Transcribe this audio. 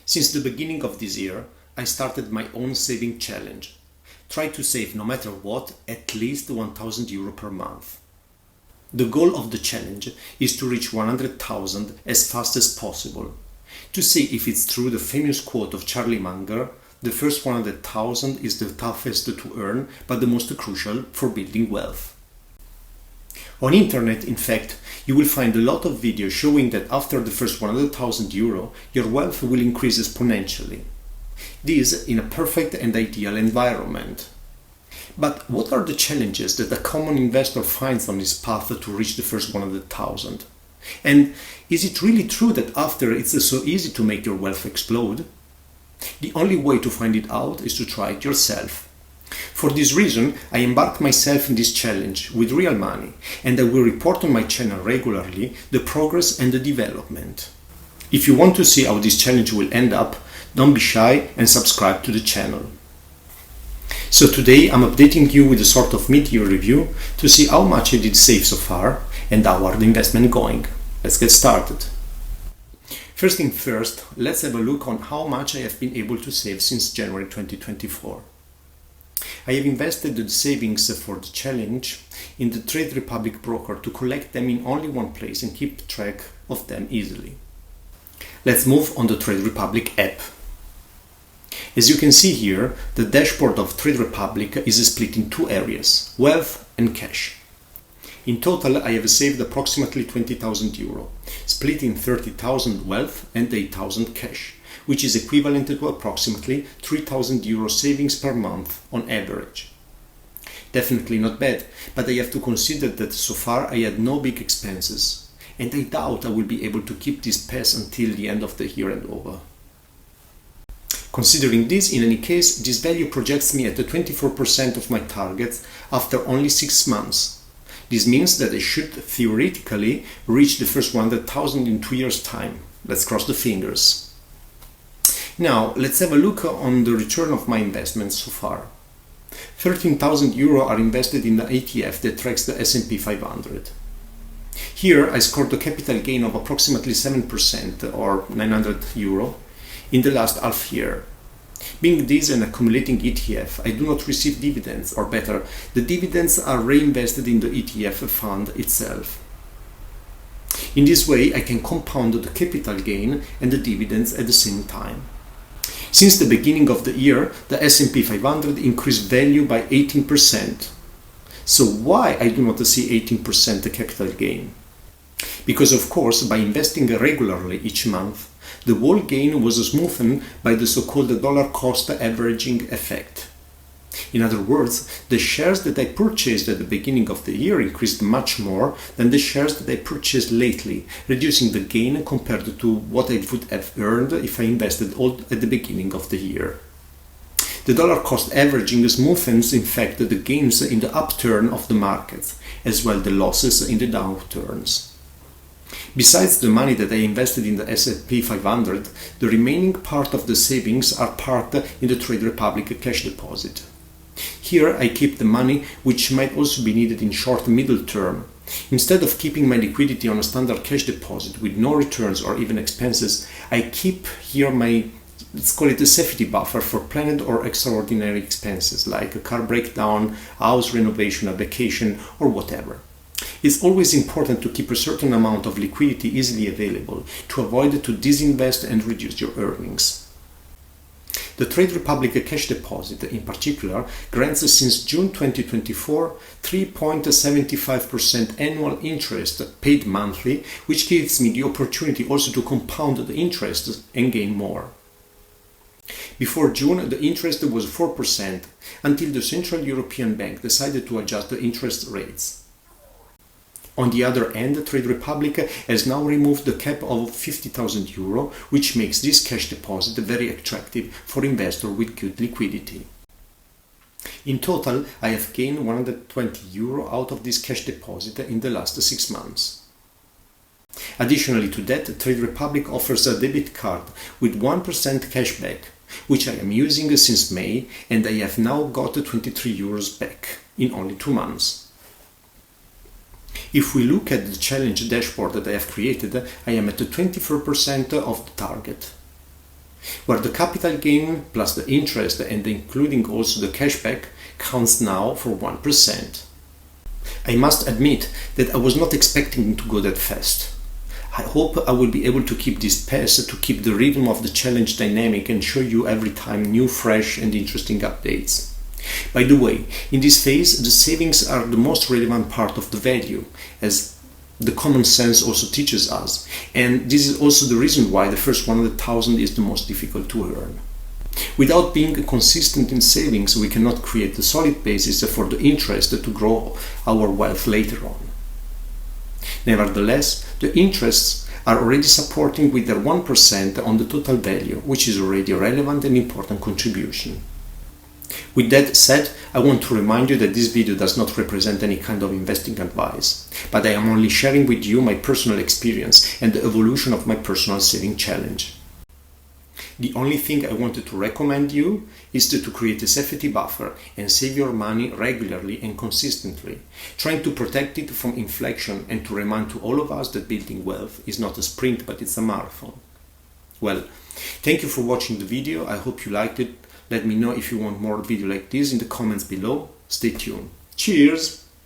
Since the beginning of this year, I started my own saving challenge. Try to save no matter what at least €1,000 per month. The goal of the challenge is to reach 100,000 as fast as possible. To see if it's true the famous quote of Charlie Munger, the first 100,000 is the toughest to earn but the most crucial for building wealth. On internet, in fact, you will find a lot of videos showing that after the first €100,000 your wealth will increase exponentially. This in a perfect and ideal environment. But what are the challenges that a common investor finds on his path to reach the first 100,000? And is it really true that after it's so easy to make your wealth explode? The only way to find it out is to try it yourself. For this reason, I embarked myself in this challenge with real money, and I will report on my channel regularly the progress and the development. If you want to see how this challenge will end up, don't be shy and subscribe to the channel. So today I'm updating you with a sort of mid-year review to see how much I did save so far and how are the investment going. Let's get started. First thing first, let's have a look on how much I have been able to save since January 2024. I have invested the savings for the challenge in the Trade Republic broker to collect them in only one place and keep track of them easily. Let's move on the Trade Republic app. As you can see here, the dashboard of Trade Republic is split in two areas, wealth and cash. In total, I have saved approximately €20,000, split in 30,000 wealth and 8,000 cash, which is equivalent to approximately €3,000 savings per month on average. Definitely not bad, but I have to consider that so far I had no big expenses, and I doubt I will be able to keep this pace until the end of the year and over. Considering this, in any case, this value projects me at 24% of my targets after only 6 months. This means that I should theoretically reach the first 100,000 in 2 years' time. Let's cross the fingers. Now, let's have a look on the return of my investments so far. €13,000 are invested in the ETF that tracks the S&P 500. Here, I scored a capital gain of approximately 7% or €900 in the last half year. Being this an accumulating ETF, I do not receive dividends, or better, the dividends are reinvested in the ETF fund itself. In this way, I can compound the capital gain and the dividends at the same time. Since the beginning of the year, the S&P 500 increased value by 18%. So why I do not see 18% capital gain? Because of course, by investing regularly each month, the whole gain was smoothened by the so-called dollar cost averaging effect. In other words, the shares that I purchased at the beginning of the year increased much more than the shares that I purchased lately, reducing the gain compared to what I would have earned if I invested all at the beginning of the year. The dollar cost averaging smoothens in fact the gains in the upturn of the markets, as well the losses in the downturns. Besides the money that I invested in the S&P 500, the remaining part of the savings are parked in the Trade Republic cash deposit. Here I keep the money which might also be needed in short and middle term. Instead of keeping my liquidity on a standard cash deposit with no returns or even expenses, I keep here my, let's call it a safety buffer for planned or extraordinary expenses like a car breakdown, house renovation, a vacation, or whatever. It's always important to keep a certain amount of liquidity easily available to avoid to disinvest and reduce your earnings. The Trade Republic cash deposit in particular grants since June 2024 3.75% annual interest paid monthly, which gives me the opportunity also to compound the interest and gain more. Before June, the interest was 4% until the Central European Bank decided to adjust the interest rates. On the other hand, Trade Republic has now removed the cap of €50,000, which makes this cash deposit very attractive for investors with good liquidity. In total, I have gained €120 out of this cash deposit in the last 6 months. Additionally to that, Trade Republic offers a debit card with 1% cashback, which I am using since May, and I have now got €23 back in only 2 months. If we look at the challenge dashboard that I have created, I am at 24% of the target. where the capital gain plus the interest and including also the cashback counts now for 1%. I must admit that I was not expecting to go that fast. I hope I will be able to keep this pace to keep the rhythm of the challenge dynamic and show you every time new, fresh and interesting updates. By the way, in this phase, the savings are the most relevant part of the value, as the common sense also teaches us, and this is also the reason why the first 100,000 is the most difficult to earn. Without being consistent in savings, we cannot create a solid basis for the interest to grow our wealth later on. Nevertheless, the interests are already supporting with their 1% on the total value, which is already a relevant and important contribution. With that said, I want to remind you that this video does not represent any kind of investing advice, but I am only sharing with you my personal experience and the evolution of my personal saving challenge. The only thing I wanted to recommend you is to create a safety buffer and save your money regularly and consistently, trying to protect it from inflation and to remind to all of us that building wealth is not a sprint but it's a marathon. Well, thank you for watching the video. I hope you liked it. Let me know if you want more video like this in the comments below. Stay tuned. Cheers!